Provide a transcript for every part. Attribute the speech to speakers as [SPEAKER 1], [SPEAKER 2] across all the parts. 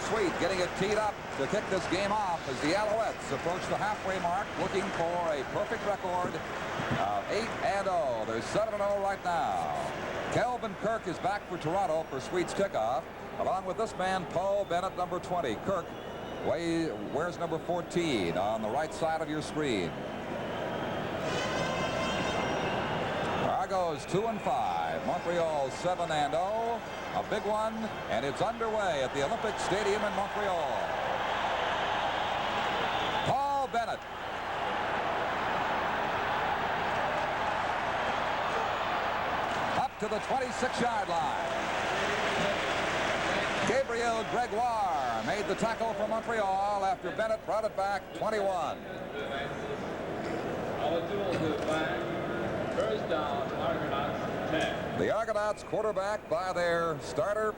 [SPEAKER 1] Sweet getting it teed up to kick this game off as the Alouettes approach the halfway mark, looking for a perfect record of 8-0. They're 7-0 right now. Kelvin Kirk is back for Toronto for Sweet's kickoff, along with this man, Paul Bennett, number 20. Kirk wears number 14 on the right side of your screen. Argos 2-5. Montreal 7-0. A big one, and it's underway at the Olympic Stadium in Montreal. Paul Bennett. Up to the 26-yard line. Gabriel Gregoire made the tackle for Montreal after Bennett brought it back 21.
[SPEAKER 2] First down, Argonauts 10.
[SPEAKER 1] The Argonauts quarterback by their starter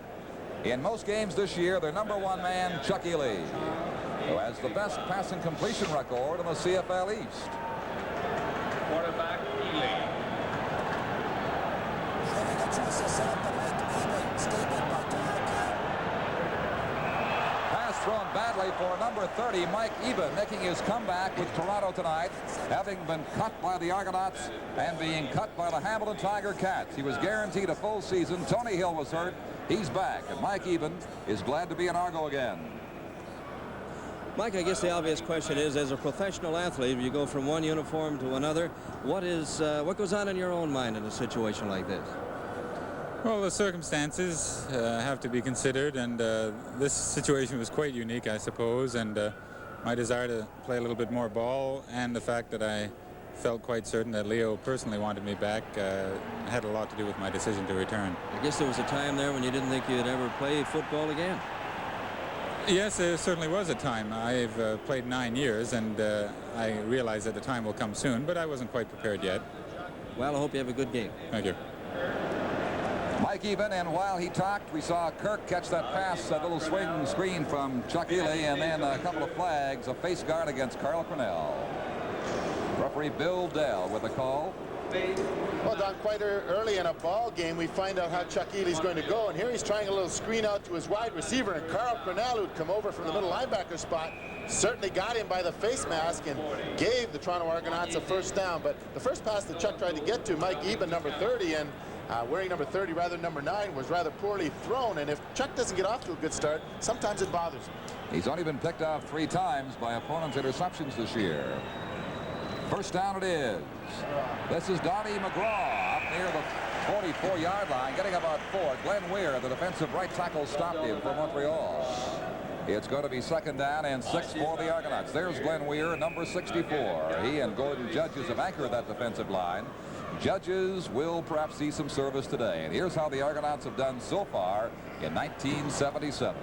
[SPEAKER 1] in most games this year, their number one man, Chucky Lee, who has the best passing completion record in the CFL East.
[SPEAKER 2] Quarterback Ely.
[SPEAKER 1] Thrown badly for number 30, Mike Eben, making his comeback with Toronto tonight, having been cut by the Argonauts and being cut by the Hamilton Tiger Cats. He was guaranteed a full season. Tony Hill was hurt. He's back, and Mike Eben is glad to be an Argo again.
[SPEAKER 3] Mike, I guess the obvious question is, as a professional athlete, you go from one uniform to another. What goes on in your own mind in a situation like this?
[SPEAKER 4] Well, the circumstances have to be considered, and this situation was quite unique, I suppose, and my desire to play a little bit more ball and the fact that I felt quite certain that Leo personally wanted me back had a lot to do with my decision to return.
[SPEAKER 3] I guess there was a time there when you didn't think you'd ever play football again.
[SPEAKER 4] Yes, there certainly was a time. I've played 9 years, and I realize that the time will come soon, but I wasn't quite prepared yet.
[SPEAKER 3] Well, I hope you have a good game.
[SPEAKER 4] Thank you.
[SPEAKER 1] Mike Eben, and while he talked, we saw Kirk catch that pass, that little swing screen from Chuck Ely, and then a couple of flags, a face guard against Carl Cornell. Referee Bill Dell with a call.
[SPEAKER 5] Well, Don, quite early in a ball game, we find out how Chuck Ely's going to go, and here he's trying a little screen out to his wide receiver, and Carl Cornell, who'd come over from the middle linebacker spot, certainly got him by the face mask and gave the Toronto Argonauts a first down. But the first pass that Chuck tried to get to, Mike Eben, number 30, and wearing number 30 rather than number 9, was rather poorly thrown, and if Chuck doesn't get off to a good start, sometimes it bothers him.
[SPEAKER 1] He's only been picked off 3 times by opponents' interceptions this year. First down it is. This is Donnie McGraw up near the 44-yard line, getting about 4. Glenn Weir, the defensive right tackle, stopped him for Montreal. It's going to be second down and 6 for the Argonauts. There's Glenn Weir, number 64. He and Gordon Judges have anchored that defensive line. Judges will perhaps see some service today. And here's how the Argonauts have done so far in 1977.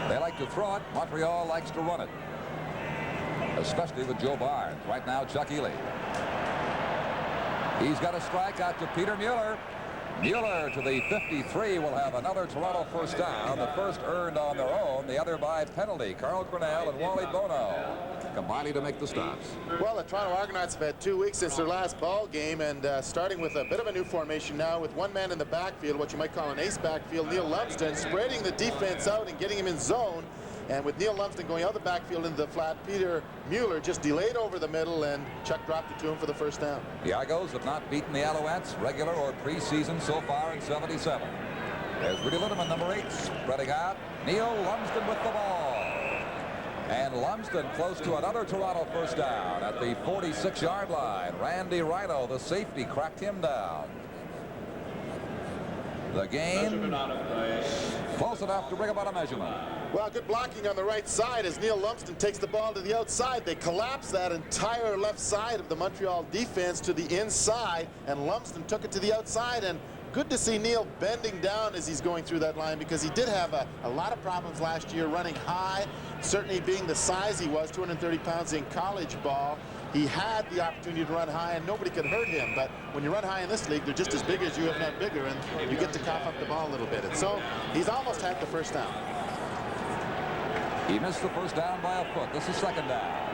[SPEAKER 1] They like to throw it. Montreal likes to run it, especially with Joe Barnes. Right now, Chuck Ely. He's got a strike out to Peter Mueller. Mueller to the 53 will have another Toronto first down. The first earned on their own, the other by penalty. Carl Cornell and Wally Bono combining to make the stops.
[SPEAKER 5] Well, the Toronto Argonauts have had 2 weeks since their last ball game, and starting with a bit of a new formation now with one man in the backfield, what you might call an ace backfield, Neil Lumsden, spreading the defense out and getting him in zone. And with Neil Lumsden going out the backfield into the flat, Peter Mueller just delayed over the middle, and Chuck dropped it to him for the first down.
[SPEAKER 1] The Argos have not beaten the Alouettes, regular or preseason, so far in 77. There's Rudy Lindemann, number 8, spreading out. Neil Lumsden with the ball. And Lumsden close to another Toronto first down at the 46-yard line. Randy Rhino, the safety, cracked him down. The game close enough to bring about a measurement.
[SPEAKER 5] Well, good blocking on the right side as Neil Lumsden takes the ball to the outside. They collapse that entire left side of the Montreal defense to the inside, and Lumsden took it to the outside. And good to see Neil bending down as he's going through that line, because he did have a lot of problems last year running high, certainly being the size he was, 230 pounds in college ball. He had the opportunity to run high, and nobody could hurt him. But when you run high in this league, they're just as big as you, if not bigger, and you get to cough up the ball a little bit. And so he's almost had the first down.
[SPEAKER 1] He missed the first down by a foot. This is second down.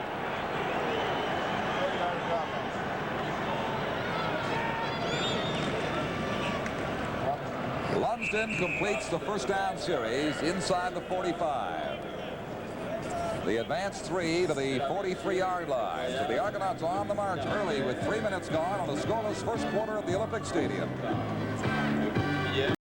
[SPEAKER 1] Lumsden completes the first down series inside the 45. The advance 3 to the 43-yard line. So the Argonauts on the march early with 3 minutes gone on the scoreless first quarter at the Olympic Stadium.